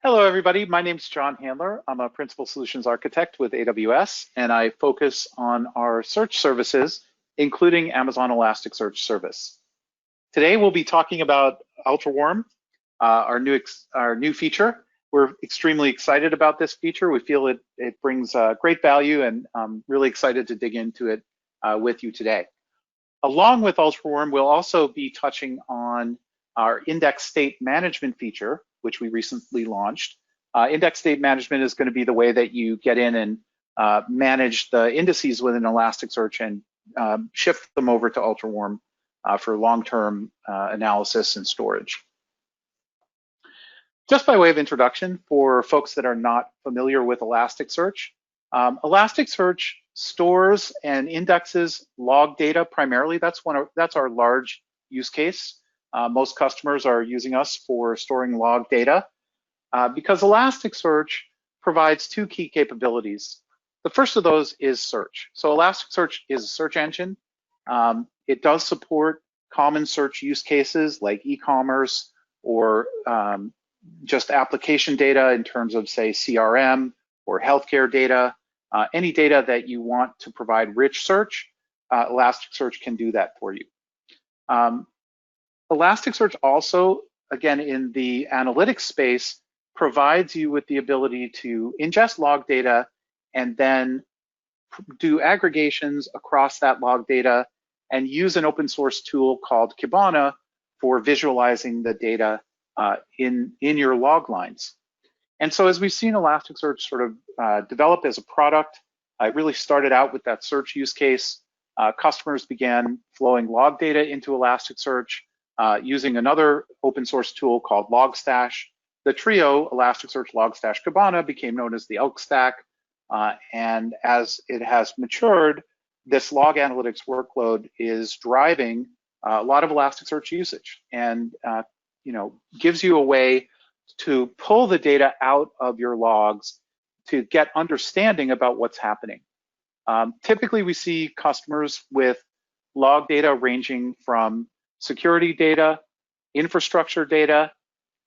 Hello, everybody. My name is John Handler. I'm a Principal Solutions Architect with AWS, and I focus on our search services, including Amazon Elasticsearch service. Today, we'll be talking about UltraWarm, our new feature. We're extremely excited about this feature. We feel it brings great value, and I'm really excited to dig into it with you today. Along with UltraWarm, we'll also be touching on our index state management feature, which we recently launched. Index state management is going to be the way that you get in and manage the indices within Elasticsearch and shift them over to UltraWarm for long-term analysis and storage. Just by way of introduction, for folks that are not familiar with Elasticsearch, Elasticsearch stores and indexes log data primarily. That's our large use case. Most customers are using us for storing log data because Elasticsearch provides two key capabilities. The first of those is search. So Elasticsearch is a search engine. It does support common search use cases like e-commerce or just application data in terms of, say, CRM or healthcare data. Any data that you want to provide rich search, Elasticsearch can do that for you. Elasticsearch also, again, in the analytics space, provides you with the ability to ingest log data and then do aggregations across that log data and use an open source tool called Kibana for visualizing the data in your log lines. And so as we've seen Elasticsearch sort of develop as a product, it really started out with that search use case. Customers began flowing log data into Elasticsearch using another open source tool called Logstash. The trio, Elasticsearch, Logstash, Kibana, became known as the Elk Stack. And as it has matured, this log analytics workload is driving a lot of Elasticsearch usage and gives you a way to pull the data out of your logs to get understanding about what's happening. Typically, we see customers with log data ranging from security data, infrastructure data,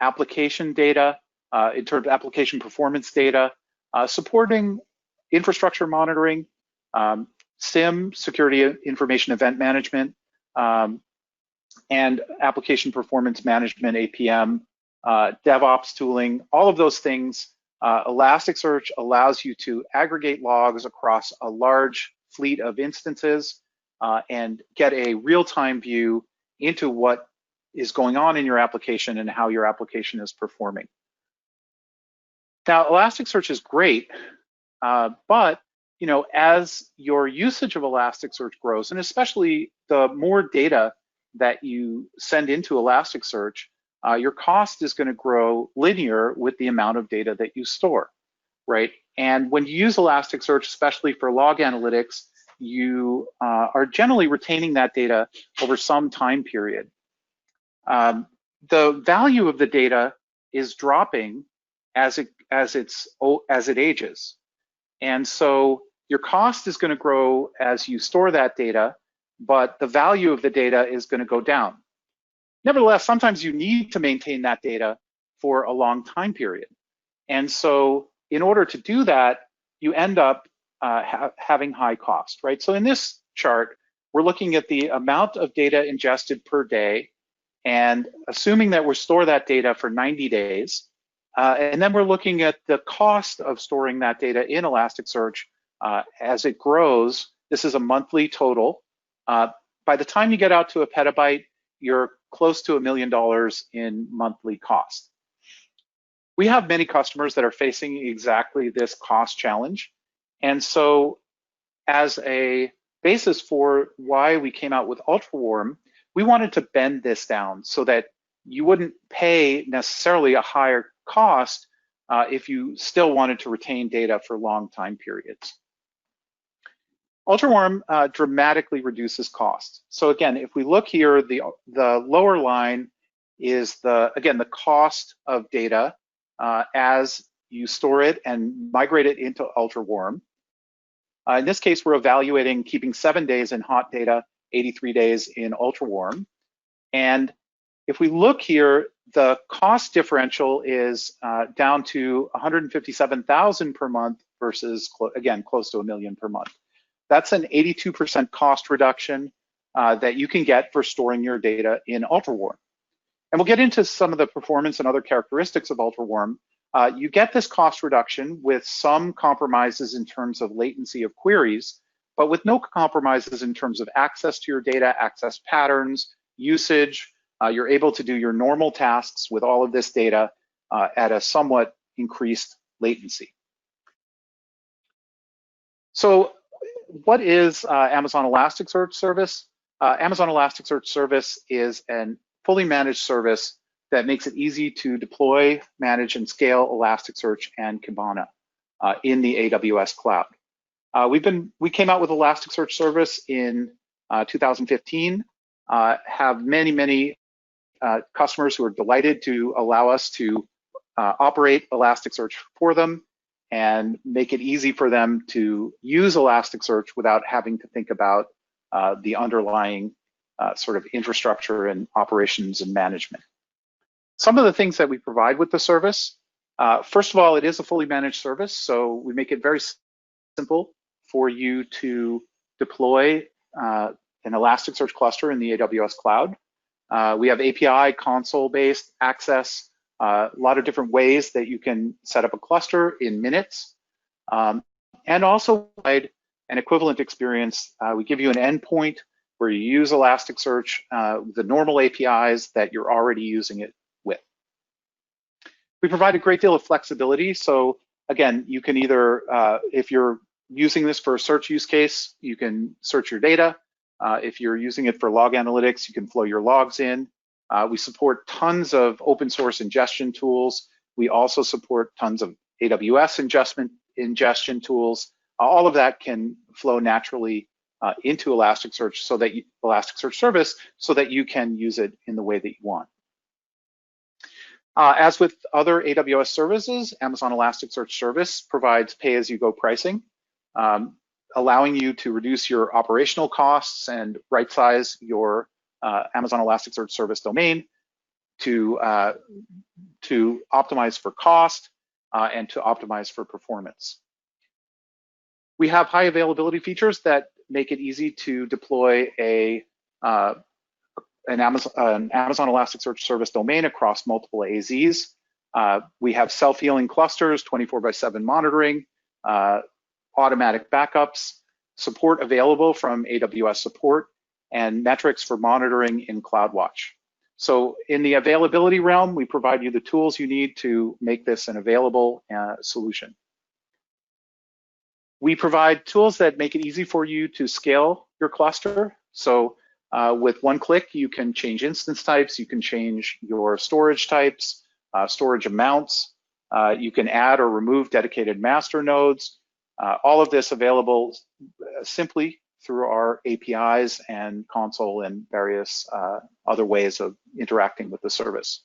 application data, in terms of application performance data, supporting infrastructure monitoring, SIEM, security information event management, and application performance management, APM, DevOps tooling, all of those things. Elasticsearch allows you to aggregate logs across a large fleet of instances and get a real-time view into what is going on in your application and how your application is performing. Now, Elasticsearch is great, but as your usage of Elasticsearch grows, and especially the more data that you send into Elasticsearch, your cost is going to grow linear with the amount of data that you store, right? And when you use Elasticsearch, especially for log analytics, you are generally retaining that data over some time period. The value of the data is dropping as it ages. And so your cost is going to grow as you store that data, but the value of the data is going to go down. Nevertheless, sometimes you need to maintain that data for a long time period. And so in order to do that, you end up having high cost, right? So in this chart, we're looking at the amount of data ingested per day, and assuming that we store that data for 90 days, and then we're looking at the cost of storing that data in Elasticsearch as it grows. This is a monthly total. By the time you get out to a petabyte, you're close to $1 million in monthly cost. We have many customers that are facing exactly this cost challenge. And so as a basis for why we came out with UltraWarm, we wanted to bend this down so that you wouldn't pay necessarily a higher cost if you still wanted to retain data for long time periods. UltraWarm dramatically reduces cost. So again, if we look here, the lower line is the cost of data as you store it and migrate it into UltraWarm. In this case, we're evaluating keeping 7 days in hot data, 83 days in UltraWarm. And if we look here, The cost differential is down to 157,000 per month versus, again, close to $1 million per month. That's an 82% cost reduction that you can get for storing your data in UltraWarm. And we'll get into some of the performance and other characteristics of UltraWarm. You get this cost reduction with some compromises in terms of latency of queries, but with no compromises in terms of access to your data, access patterns, usage. You're able to do your normal tasks with all of this data at a somewhat increased latency. So what is Amazon Elasticsearch Service? Amazon Elasticsearch Service is a fully managed service that makes it easy to deploy, manage, and scale Elasticsearch and Kibana in the AWS cloud. We came out with Elasticsearch Service in 2015, have many customers who are delighted to allow us to operate Elasticsearch for them and make it easy for them to use Elasticsearch without having to think about the underlying sort of infrastructure and operations and management. Some of the things that we provide with the service, first of all, it is a fully managed service, so we make it very simple for you to deploy an Elasticsearch cluster in the AWS cloud. We have API console-based access, a lot of different ways that you can set up a cluster in minutes, and also provide an equivalent experience. We give you an endpoint where you use Elasticsearch, the normal APIs that you're already using it with. We provide a great deal of flexibility. So again, you can either, if you're using this for a search use case, you can search your data. If you're using it for log analytics, you can flow your logs in. We support tons of open source ingestion tools. We also support tons of AWS ingestion tools. All of that can flow naturally into Elasticsearch Elasticsearch Service so that you can use it in the way that you want. As with other AWS services, Amazon Elasticsearch Service provides pay-as-you-go pricing, allowing you to reduce your operational costs and right-size your Amazon Elasticsearch Service domain to optimize for cost and to optimize for performance. We have high availability features that make it easy to deploy an Amazon Elasticsearch Service domain across multiple AZs. We have self-healing clusters, 24/7 monitoring, automatic backups, support available from AWS support, and metrics for monitoring in CloudWatch. So in the availability realm, we provide you the tools you need to make this an available solution. We provide tools that make it easy for you to scale your cluster. So with one click, you can change instance types, you can change your storage types, storage amounts, you can add or remove dedicated master nodes. All of this available simply through our APIs and console and various other ways of interacting with the service.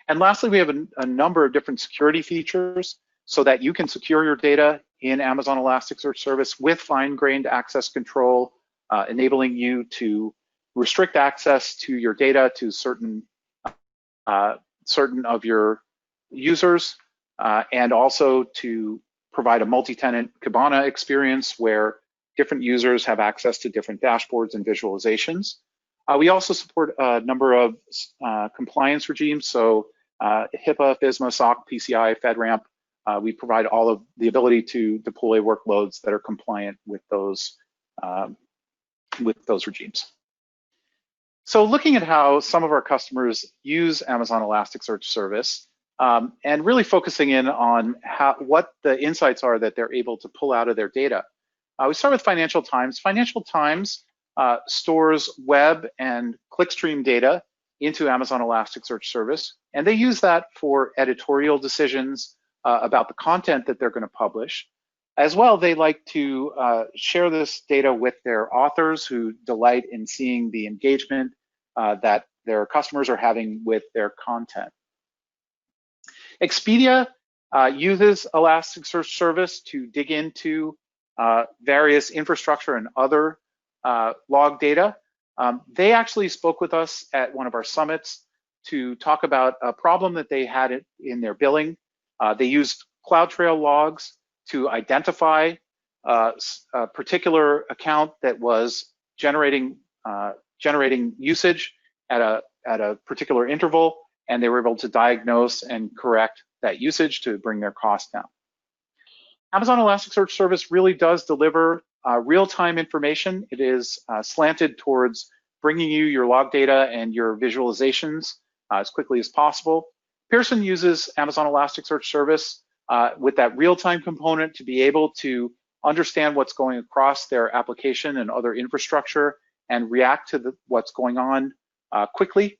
And lastly, we have a number of different security features so that you can secure your data in Amazon Elasticsearch Service with fine-grained access control, enabling you to restrict access to your data to certain of your users, and also to provide a multi-tenant Kibana experience where different users have access to different dashboards and visualizations. We also support a number of compliance regimes, so HIPAA, FISMA, SOC, PCI, FedRAMP. We provide all of the ability to deploy workloads that are compliant with those regimes. So looking at how some of our customers use Amazon Elasticsearch Service, and really focusing in on what the insights are that they're able to pull out of their data. We start with Financial Times. Financial Times stores web and clickstream data into Amazon Elasticsearch Service, and they use that for editorial decisions about the content that they're going to publish. As well, they like to share this data with their authors who delight in seeing the engagement that their customers are having with their content. Expedia uses Elasticsearch Service to dig into various infrastructure and other log data. They actually spoke with us at one of our summits to talk about a problem that they had in their billing. They used CloudTrail logs to identify a particular account that was generating usage at a particular interval, and they were able to diagnose and correct that usage to bring their costs down. Amazon Elasticsearch Service really does deliver real-time information. It is slanted towards bringing you your log data and your visualizations as quickly as possible. Pearson uses Amazon Elasticsearch Service with that real-time component to be able to understand what's going across their application and other infrastructure and react to what's going on quickly.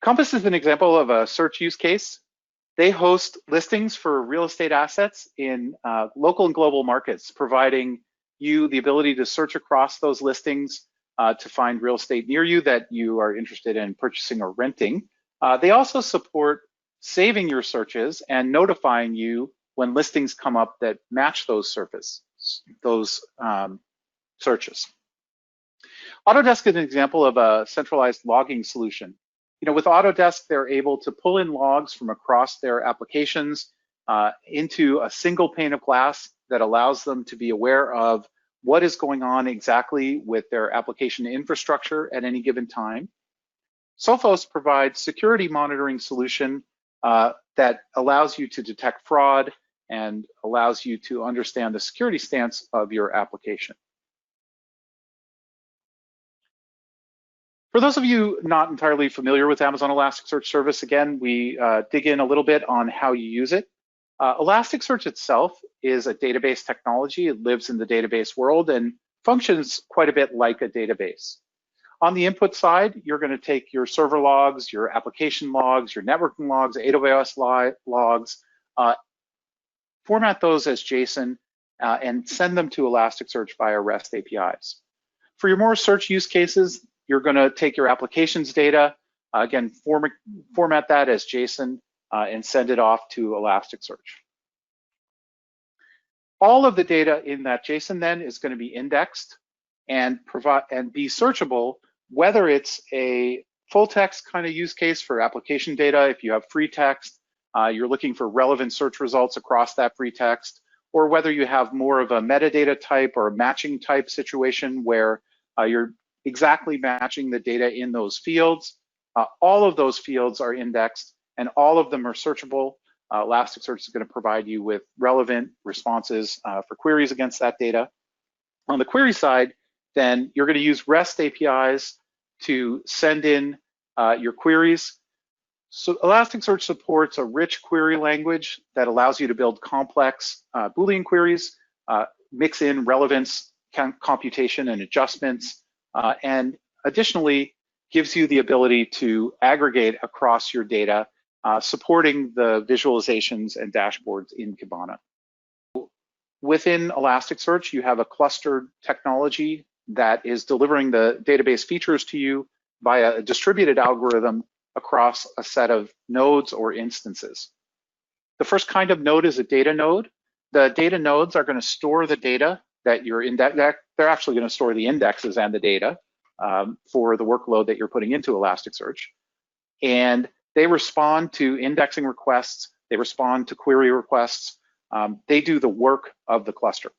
Compass is an example of a search use case. They host listings for real estate assets in local and global markets, providing you the ability to search across those listings to find real estate near you that you are interested in purchasing or renting. They also support saving your searches and notifying you when listings come up that match those searches. Autodesk is an example of a centralized logging solution. With Autodesk, they're able to pull in logs from across their applications into a single pane of glass that allows them to be aware of what is going on exactly with their application infrastructure at any given time. Sophos provides security monitoring solution that allows you to detect fraud and allows you to understand the security stance of your application. For those of you not entirely familiar with Amazon Elasticsearch Service, again, we dig in a little bit on how you use it. Elasticsearch itself is a database technology. It lives in the database world and functions quite a bit like a database. On the input side, you're going to take your server logs, your application logs, your networking logs, AWS logs, format those as JSON, and send them to Elasticsearch via REST APIs. For your more search use cases, you're going to take your applications data, again, format that as JSON, and send it off to Elasticsearch. All of the data in that JSON then is going to be indexed and be searchable, whether it's a full text kind of use case for application data. If you have free text, you're looking for relevant search results across that free text, or whether you have more of a metadata type or a matching type situation where you're exactly matching the data in those fields. All of those fields are indexed and all of them are searchable. Elasticsearch is going to provide you with relevant responses for queries against that data. On the query side, then you're going to use REST APIs to send in your queries. So Elasticsearch supports a rich query language that allows you to build complex Boolean queries, mix in relevance, computation, and adjustments, and additionally gives you the ability to aggregate across your data, supporting the visualizations and dashboards in Kibana. Within Elasticsearch, you have a clustered technology that is delivering the database features to you via a distributed algorithm across a set of nodes or instances. The first kind of node is a data node. The data nodes are going to store the data that you're they're actually going to store the indexes and the data for the workload that you're putting into Elasticsearch. And they respond to indexing requests, they respond to query requests, they do the work of the cluster.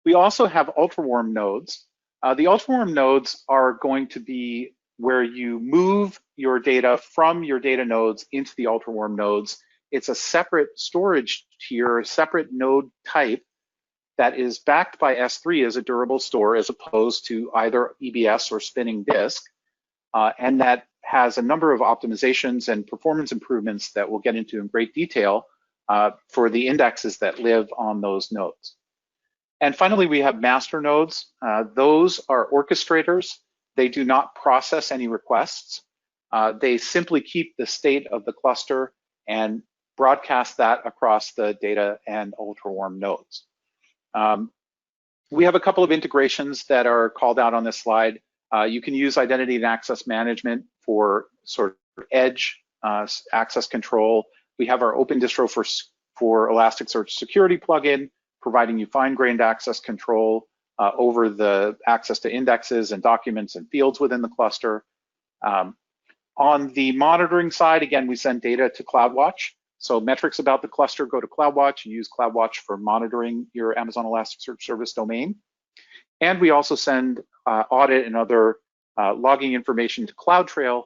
We also have UltraWarm nodes. The UltraWarm nodes are going to be where you move your data from your data nodes into the UltraWarm nodes. It's a separate storage tier, a separate node type that is backed by S3 as a durable store as opposed to either EBS or spinning disk, and that has a number of optimizations and performance improvements that we'll get into in great detail for the indexes that live on those nodes. And finally, we have master nodes. Those are orchestrators. They do not process any requests. They simply keep the state of the cluster and broadcast that across the data and UltraWarm nodes. We have a couple of integrations that are called out on this slide. You can use identity and access management for sort of edge access control. We have our open distro for Elasticsearch security plugin, providing you fine-grained access control over the access to indexes and documents and fields within the cluster. On the monitoring side, again, we send data to CloudWatch. So metrics about the cluster go to CloudWatch. You use CloudWatch for monitoring your Amazon Elasticsearch service domain. And we also send audit and other logging information to CloudTrail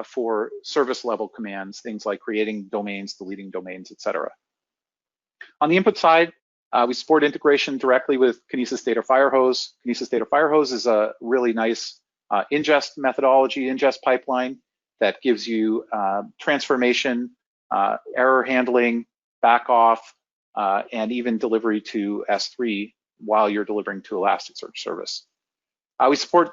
for service level commands, things like creating domains, deleting domains, etc. On the input side, we support integration directly with Kinesis Data Firehose. Kinesis Data Firehose is a really nice ingest methodology, ingest pipeline that gives you transformation, error handling, back off, and even delivery to S3 while you're delivering to Elasticsearch service. We support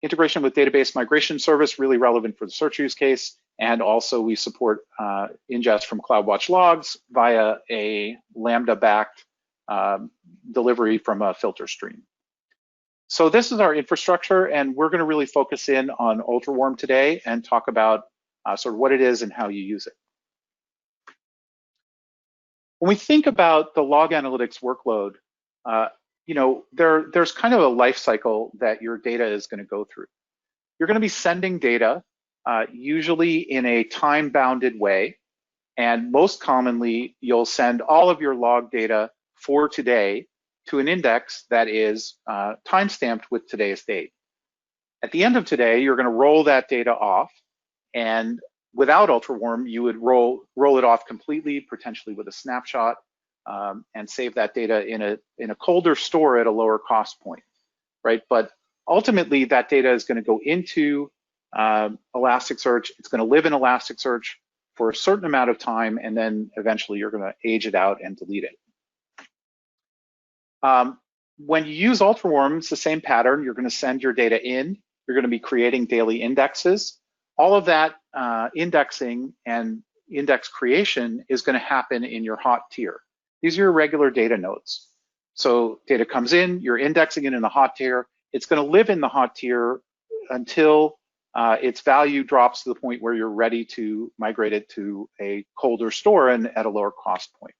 integration with database migration service, really relevant for the search use case. And also we support ingest from CloudWatch logs via a Lambda-backed delivery from a filter stream. So this is our infrastructure, and we're going to really focus in on UltraWarm today and talk about sort of what it is and how you use it. When we think about the log analytics workload, there's kind of a life cycle that your data is going to go through. You're going to be sending data, usually in a time-bounded way, and most commonly, you'll send all of your log data for today to an index that is time-stamped with today's date. At the end of today, you're going to roll that data off, and without UltraWarm, you would roll it off completely, potentially with a snapshot, and save that data in a colder store at a lower cost point, right? But ultimately, that data is going to go into Elasticsearch. It's going to live in Elasticsearch for a certain amount of time, and then eventually you're going to age it out and delete it. When you use UltraWarm, it's the same pattern. You're going to send your data in. You're going to be creating daily indexes. All of that indexing and index creation is going to happen in your hot tier. These are your regular data nodes. So data comes in, you're indexing it in the hot tier. It's going to live in the hot tier until its value drops to the point where you're ready to migrate it to a colder store and at a lower cost point.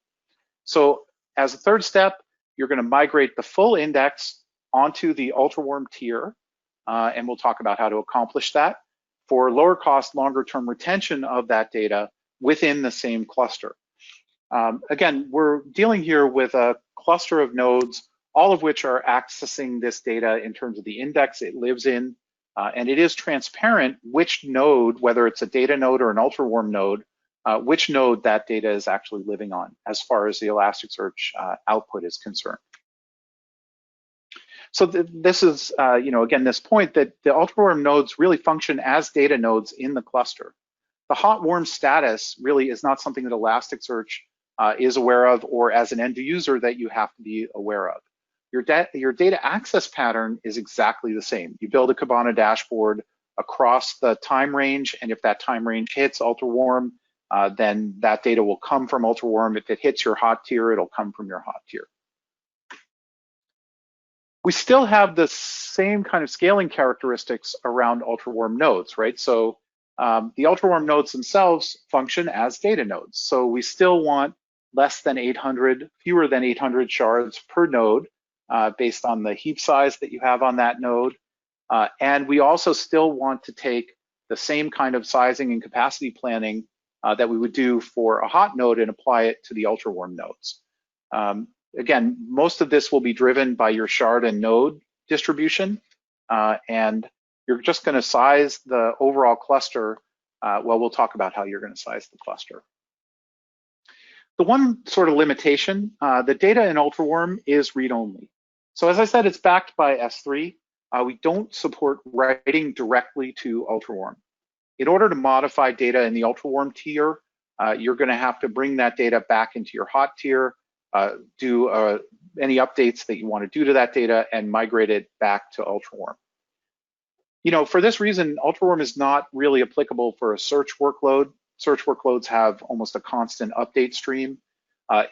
So as a third step, you're going to migrate the full index onto the UltraWarm tier, and we'll talk about how to accomplish that for lower cost, longer term retention of that data within the same cluster. Again, we're dealing here with a cluster of nodes, all of which are accessing this data in terms of the index it lives in, and it is transparent which node, whether it's a data node or an UltraWarm node, which node that data is actually living on as far as the Elasticsearch output is concerned. So this is, again, this point that the UltraWarm nodes really function as data nodes in the cluster. The hot warm status really is not something that Elasticsearch is aware of, or as an end user that you have to be aware of. Your data access pattern is exactly the same. You build a Kibana dashboard across the time range, and if that time range hits UltraWarm, then that data will come from UltraWarm. If it hits your hot tier, it'll come from your hot tier. We still have the same kind of scaling characteristics around UltraWarm nodes, right? So the UltraWarm nodes themselves function as data nodes. So we still want fewer than 800 shards per node based on the heap size that you have on that node. And we also still want to take the same kind of sizing and capacity planning that we would do for a hot node and apply it to the UltraWarm nodes. Again, most of this will be driven by your shard and node distribution, and you're just going to size the overall cluster. Well, we'll talk about how you're going to size the cluster. The one sort of limitation, the data in UltraWarm is read-only. So as I said, it's backed by S3. We don't support writing directly to UltraWarm. In order to modify data in the UltraWarm tier, you're going to have to bring that data back into your hot tier, do any updates that you want to do to that data, and migrate it back to UltraWarm. For this reason, UltraWarm is not really applicable for a search workload. Search workloads have almost a constant update stream.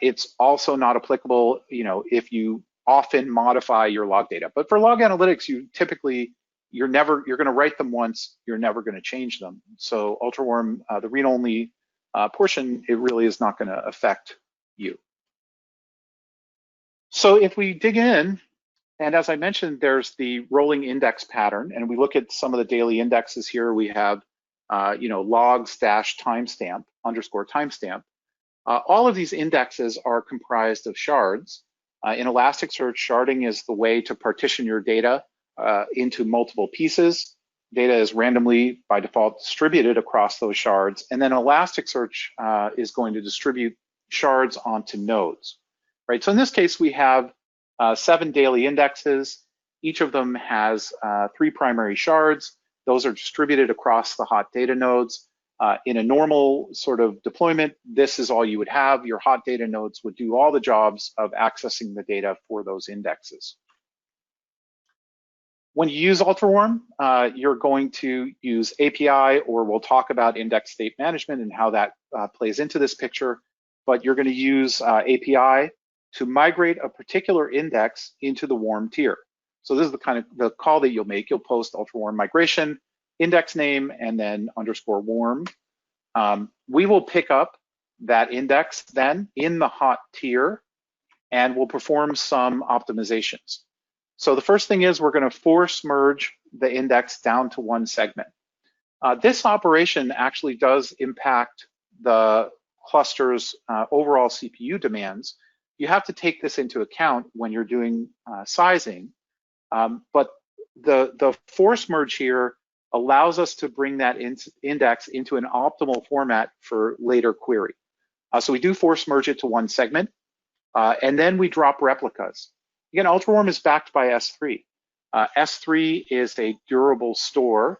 It's also not applicable, if you often modify your log data. But for log analytics, you're going to write them once, you're never going to change them. So UltraWarm, the read-only portion, it really is not going to affect you. So if we dig in And as I mentioned, there's the rolling index pattern, and we look at some of the daily indexes here. We have, logs dash timestamp underscore timestamp. All of these indexes are comprised of shards. In Elasticsearch, sharding is the way to partition your data into multiple pieces. Data is randomly, by default, distributed across those shards, and then Elasticsearch is going to distribute shards onto nodes, right? So in this case, we have 7 daily indexes. Each of them has 3 primary shards. Those are distributed across the hot data nodes. In a normal sort of deployment, this is all you would have. Your hot data nodes would do all the jobs of accessing the data for those indexes. When you use UltraWarm, you're going to use API, or we'll talk about index state management and how that plays into this picture, but you're going to use API to migrate a particular index into the warm tier. So this is the kind of the call that you'll make. You'll post UltraWarm migration, index name, and then _warm. We will pick up that index then in the hot tier, and we'll perform some optimizations. So the first thing is we're going to force merge the index down to one segment. This operation actually does impact the cluster's overall CPU demands. You have to take this into account when you're doing sizing, but the force merge here allows us to bring that index into an optimal format for later query. So we do force merge it to one segment, and then we drop replicas. Again, UltraWarm is backed by S3. S3 is a durable store,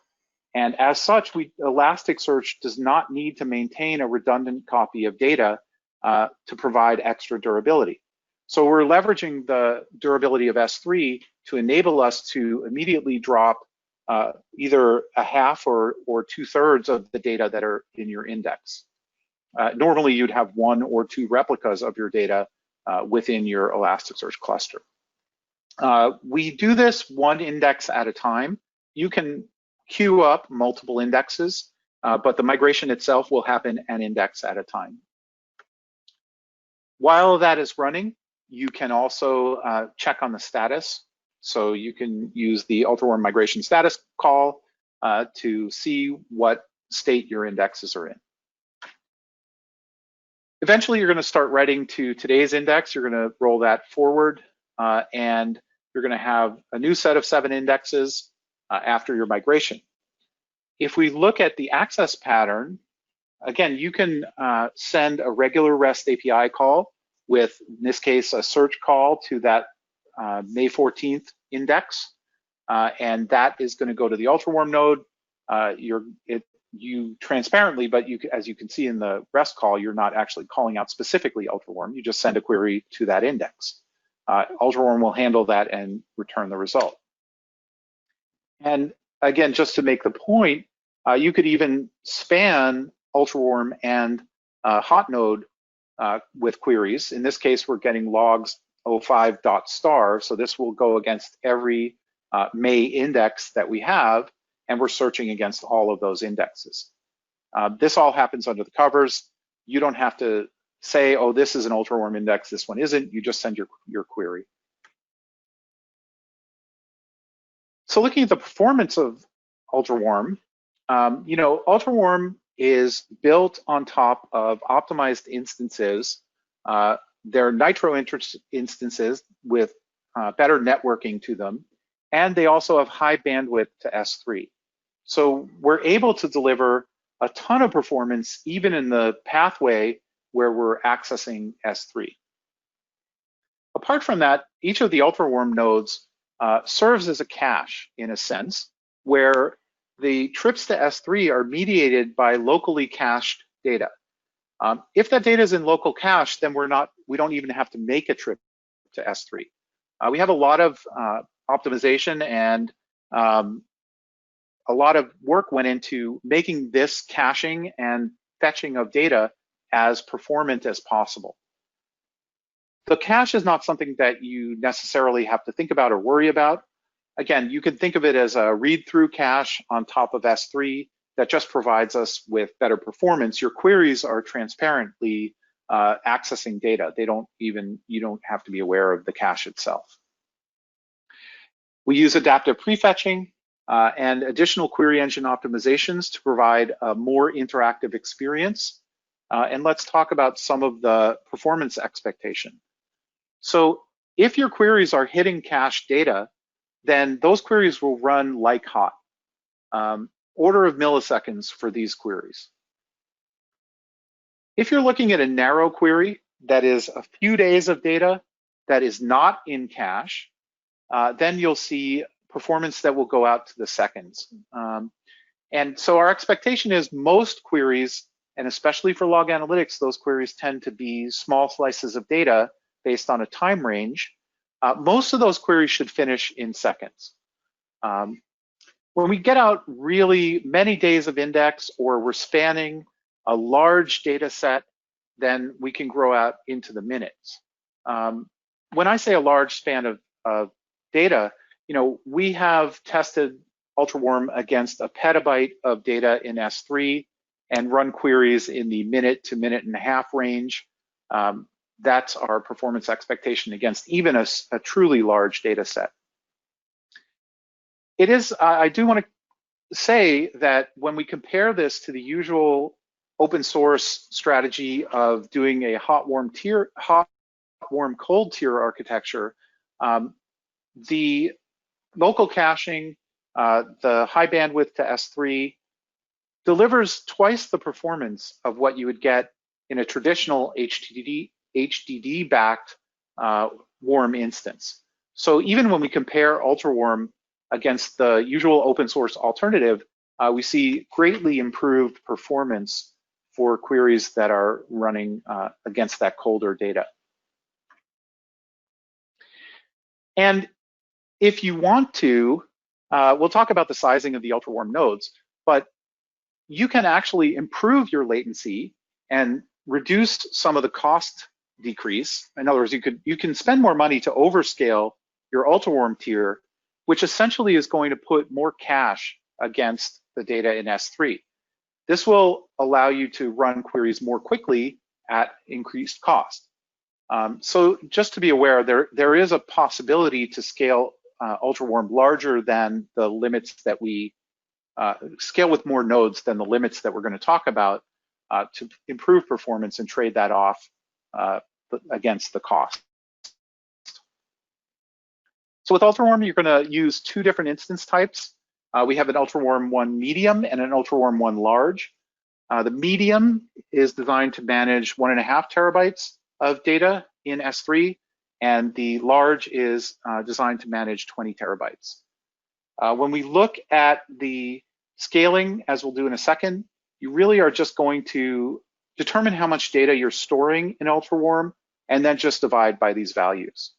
and as such, Elasticsearch does not need to maintain a redundant copy of data to provide extra durability. So we're leveraging the durability of S3 to enable us to immediately drop either a half or 2/3 of the data that are in your index. Normally, you'd have 1 or 2 replicas of your data within your Elasticsearch cluster. We do this one index at a time. You can queue up multiple indexes, but the migration itself will happen an index at a time. While that is running, you can also check on the status. So you can use the UltraWarm migration status call to see what state your indexes are in. Eventually, you're going to start writing to today's index. You're going to roll that forward, and you're going to have a new set of 7 indexes after your migration. If we look at the access pattern, again, you can send a regular REST API call with, in this case, a search call to that May 14th index, and that is going to go to the UltraWarm node. You transparently, but as you can see in the REST call, you're not actually calling out specifically UltraWarm. You just send a query to that index. UltraWarm will handle that and return the result. And again, just to make the point, you could even span UltraWarm and hot node with queries. In this case, we're getting logs 05.star, so this will go against every May index that we have, and we're searching against all of those indexes. This all happens under the covers. You don't have to say, oh, this is an UltraWarm index, this one isn't. You just send your query. So looking at the performance of UltraWarm, UltraWarm is built on top of optimized instances. They're Nitro instances with better networking to them, and they also have high bandwidth to S3. So we're able to deliver a ton of performance even in the pathway where we're accessing S3. Apart from that, each of the UltraWarm nodes serves as a cache in a sense, where the trips to S3 are mediated by locally cached data. If that data is in local cache, then we don't even have to make a trip to S3. We have a lot of optimization and a lot of work went into making this caching and fetching of data as performant as possible. The cache is not something that you necessarily have to think about or worry about. Again, you can think of it as a read-through cache on top of S3 that just provides us with better performance. Your queries are transparently accessing data. You don't have to be aware of the cache itself. We use adaptive prefetching and additional query engine optimizations to provide a more interactive experience. And let's talk about some of the performance expectation. So if your queries are hitting cache data, then those queries will run like hot, order of milliseconds for these queries. If you're looking at a narrow query that is a few days of data that is not in cache, then you'll see performance that will go out to the seconds. And so our expectation is most queries, and especially for log analytics, those queries tend to be small slices of data based on a time range. Most of those queries should finish in seconds. When we get out really many days of index, or we're spanning a large data set, then we can grow out into the minutes. When I say a large span of data, we have tested UltraWarm against a petabyte of data in S3 and run queries in the minute to minute and a half range. That's our performance expectation against even a truly large data set. It is, I do want to say that when we compare this to the usual open source strategy of doing a hot, warm, cold tier architecture, the local caching, the high bandwidth to S3 delivers twice the performance of what you would get in a traditional HDD-backed warm instance. So even when we compare UltraWarm against the usual open source alternative, we see greatly improved performance for queries that are running against that colder data. And if you want to, we'll talk about the sizing of the UltraWarm nodes, but you can actually improve your latency and reduce some of the cost decrease. In other words, you can spend more money to overscale your UltraWarm tier, which essentially is going to put more cache against the data in S3. This will allow you to run queries more quickly at increased cost. So just to be aware, there is a possibility to scale UltraWarm larger than the limits that we scale with more nodes than the limits that we're going to talk about to improve performance and trade that off against the cost. So with UltraWarm, you're going to use two different instance types. We have an UltraWarm 1 medium and an UltraWarm 1 large. The medium is designed to manage 1.5 terabytes of data in S3, and the large is designed to manage 20 terabytes. When we look at the scaling, as we'll do in a second, you really are just going to determine how much data you're storing in UltraWarm and then just divide by these values.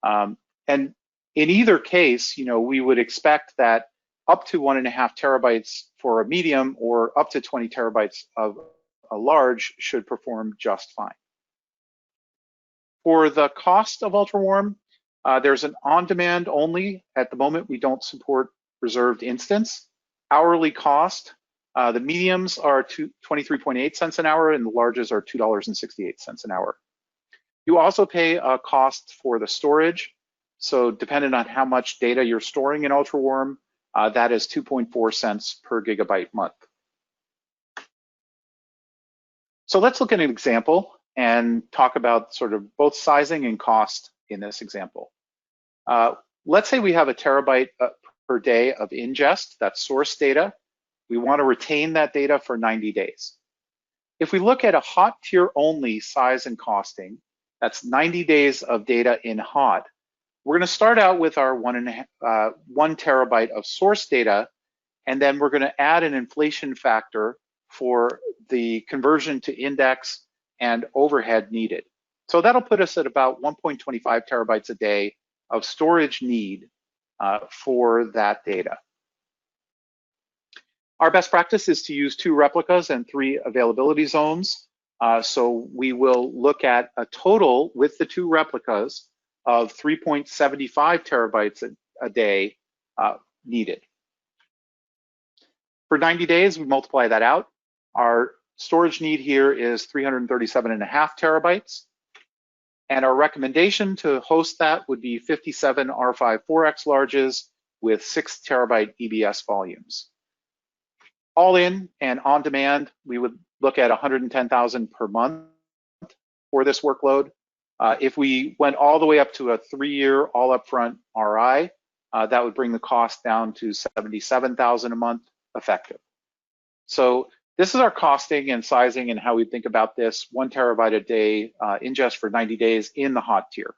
And in either case, we would expect that up to 1.5 terabytes for a medium or up to 20 terabytes of a large should perform just fine. For the cost of UltraWarm, there's an on-demand only. At the moment, we don't support reserved instance. Hourly cost, the mediums are 23.8 cents an hour and the larges are $2.68 an hour. You also pay a cost for the storage. So depending on how much data you're storing in UltraWarm, that is 2.4 cents per gigabyte month. So let's look at an example and talk about sort of both sizing and cost in this example. Let's say we have a terabyte per day of ingest, that's source data. We want to retain that data for 90 days. If we look at a hot tier only size and costing, that's 90 days of data in hot. We're going to start out with our 1 terabyte of source data, and then we're going to add an inflation factor for the conversion to index and overhead needed. So that'll put us at about 1.25 terabytes a day of storage need for that data. Our best practice is to use 2 replicas and 3 availability zones. So we will look at a total with the 2 replicas of 3.75 terabytes a day needed. For 90 days, we multiply that out. Our storage need here is 337.5 terabytes. And our recommendation to host that would be 57 R5 4X larges with 6 terabyte EBS volumes. All in and on demand, we would look at 110,000 per month for this workload. If we went all the way up to a 3-year all upfront RI, that would bring the cost down to 77,000 a month effective. So this is our costing and sizing and how we think about this: 1 terabyte a day ingest for 90 days in the hot tier.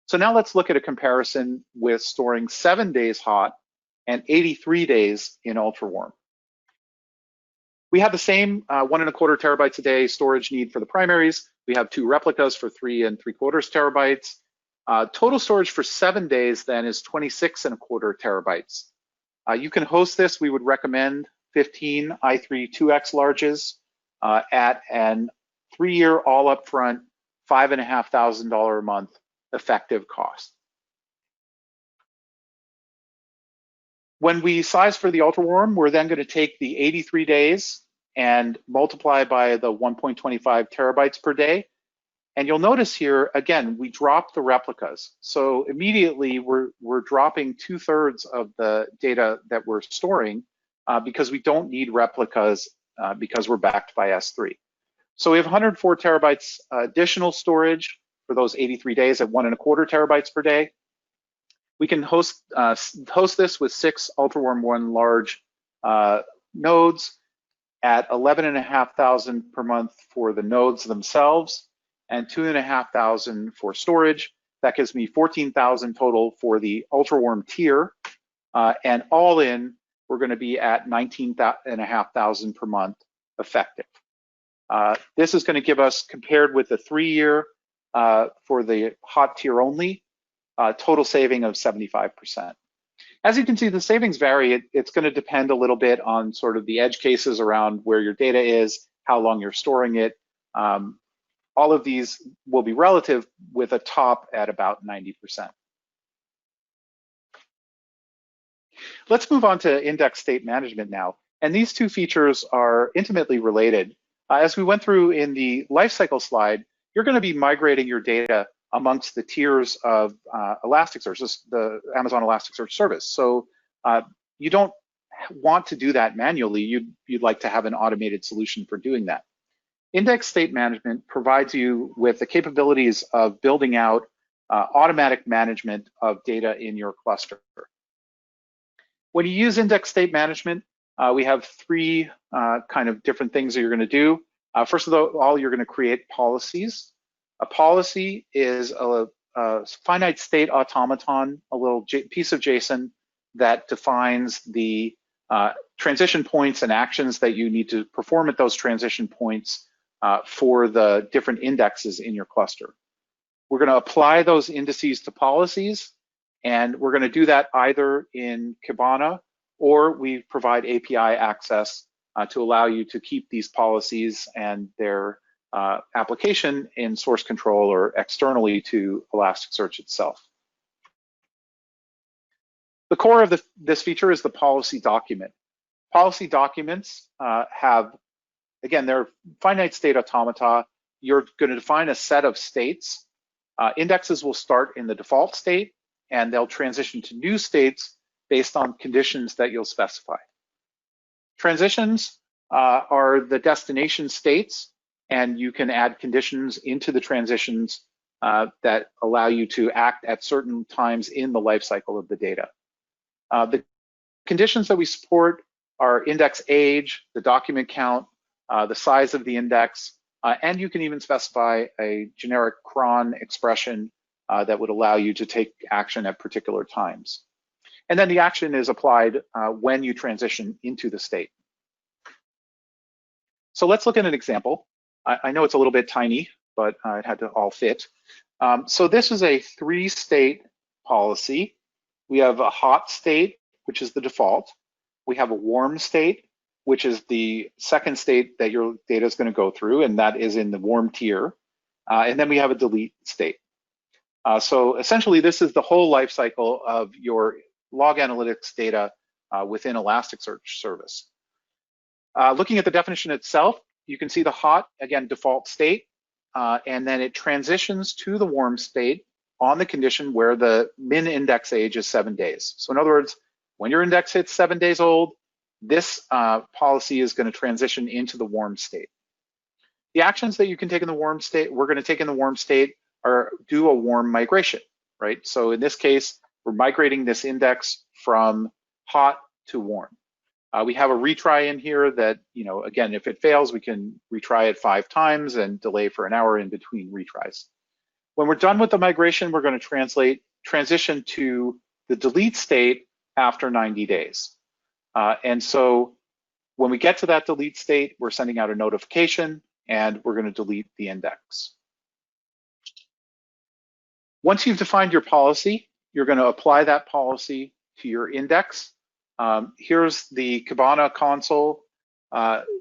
So now let's look at a comparison with storing 7 days hot and 83 days in UltraWarm. We have the same 1.25 terabytes a day storage need for the primaries. We have 2 replicas for 3 3/4 terabytes. Total storage for 7 days then is 26.25 terabytes. You can host this. We would recommend 15 i3 2X larges at an 3-year all upfront $5,500 a month effective cost. When we size for the UltraWarm, we're then going to take the 83 days and multiply by the 1.25 terabytes per day. And you'll notice here, again, we dropped the replicas. So immediately we're dropping 2/3 of the data that we're storing because we don't need replicas because we're backed by S3. So we have 104 terabytes additional storage for those 83 days at 1.25 terabytes per day. We can host this with 6 UltraWarm 1 large nodes at 11,500 per month for the nodes themselves and 2,500 for storage. That gives me 14,000 total for the UltraWarm tier. And all in, we're going to be at 19,500 per month effective. This is going to give us, compared with the 3-year for the hot tier only, total saving of 75%. As you can see, the savings vary. It's going to depend a little bit on sort of the edge cases around where your data is, how long you're storing it. All of these will be relative with a top at about 90%. Let's move on to index state management now. And these two features are intimately related. As we went through in the lifecycle slide, you're going to be migrating your data amongst the tiers of Elasticsearch, the Amazon Elasticsearch service. So you don't want to do that manually. You'd like to have an automated solution for doing that. Index state management provides you with the capabilities of building out automatic management of data in your cluster. When you use index state management, we have 3 kind of different things that you're going to do. First of all, you're going to create policies. A policy is a finite state automaton, a little piece of JSON that defines the transition points and actions that you need to perform at those transition points for the different indexes in your cluster. We're going to apply those indices to policies, and we're going to do that either in Kibana or we provide API access to allow you to keep these policies and their application in source control or externally to Elasticsearch itself. The core of this feature is the policy document. Policy documents have, again, they're finite state automata. You're going to define a set of states. Indexes will start in the default state, and they'll transition to new states based on conditions that you'll specify. Transitions are the destination states, and you can add conditions into the transitions that allow you to act at certain times in the life cycle of the data. The conditions that we support are index age, the document count, the size of the index, and you can even specify a generic cron expression that would allow you to take action at particular times. And then the action is applied when you transition into the state. So let's look at an example. I know it's a little bit tiny, but it had to all fit. So this is a 3-state policy. We have a hot state, which is the default. We have a warm state, which is the second state that your data is going to go through, and that is in the warm tier. And then we have a delete state. So essentially, this is the whole life cycle of your log analytics data within Elasticsearch service. Looking at the definition itself, you can see the hot, again, default state. and then it transitions to the warm state on the condition where the min index age is 7 days. So in other words, when your index hits 7 days old, this policy is going to transition into the warm state. The actions that you can take in the warm state, we're going to take in the warm state, are do a warm migration, right? So in this case, we're migrating this index from hot to warm. We have a retry in here that, again, if it fails, we can retry it 5 times and delay for an hour in between retries. When we're done with the migration, we're going to transition to the delete state after 90 days. And so when we get to that delete state, we're sending out a notification and we're going to delete the index. Once you've defined your policy, you're going to apply that policy to your index. Here's the Kibana console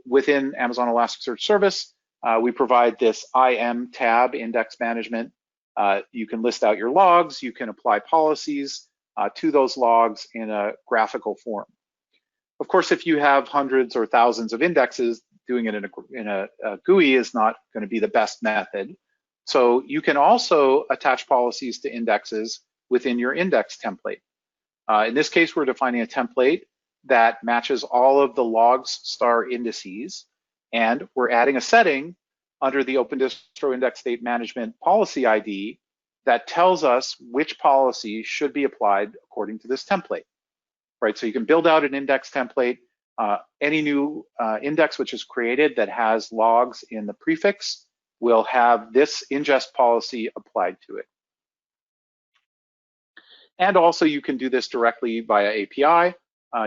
within Amazon Elasticsearch Service. We provide this IM tab, index management. You can list out your logs. You can apply policies to those logs in a graphical form. Of course, if you have hundreds or thousands of indexes, doing it in a GUI is not going to be the best method. So you can also attach policies to indexes within your index template. In this case, we're defining a template that matches all of the logs star indices, and we're adding a setting under the Open Distro Index State Management Policy ID that tells us which policy should be applied according to this template, right? So you can build out an index template. Any new index which is created that has logs in the prefix will have this ingest policy applied to it. And also you can do this directly via API.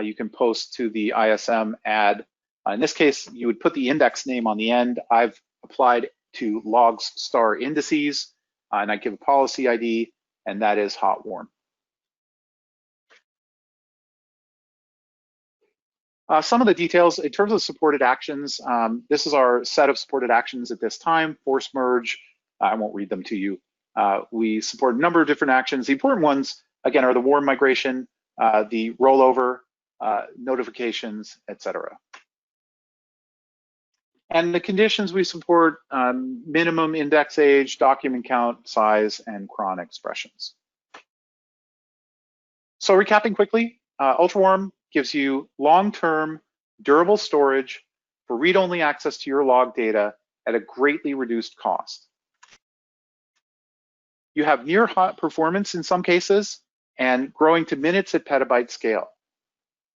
You can post to the ISM add. In this case, you would put the index name on the end. I've applied to logs star indices, and I give a policy ID, and that is hot warm. Some of the details in terms of supported actions, this is our set of supported actions at this time. Force merge, I won't read them to you. We support a number of different actions. The important ones, again, are the warm migration, the rollover, notifications, etc. And the conditions we support, minimum index age, document count, size, and cron expressions. So recapping quickly, UltraWarm gives you long-term durable storage for read-only access to your log data at a greatly reduced cost. You have near hot performance in some cases and growing to minutes at petabyte scale.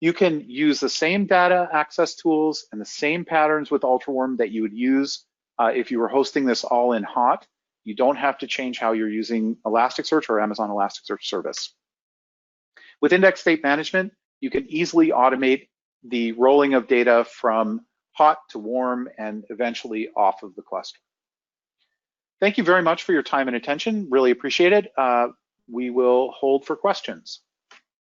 You can use the same data access tools and the same patterns with UltraWarm that you would use if you were hosting this all in hot. You don't have to change how you're using Elasticsearch or Amazon Elasticsearch Service. With index state management, you can easily automate the rolling of data from hot to warm and eventually off of the cluster. Thank you very much for your time and attention. Really appreciate it. We will hold for questions.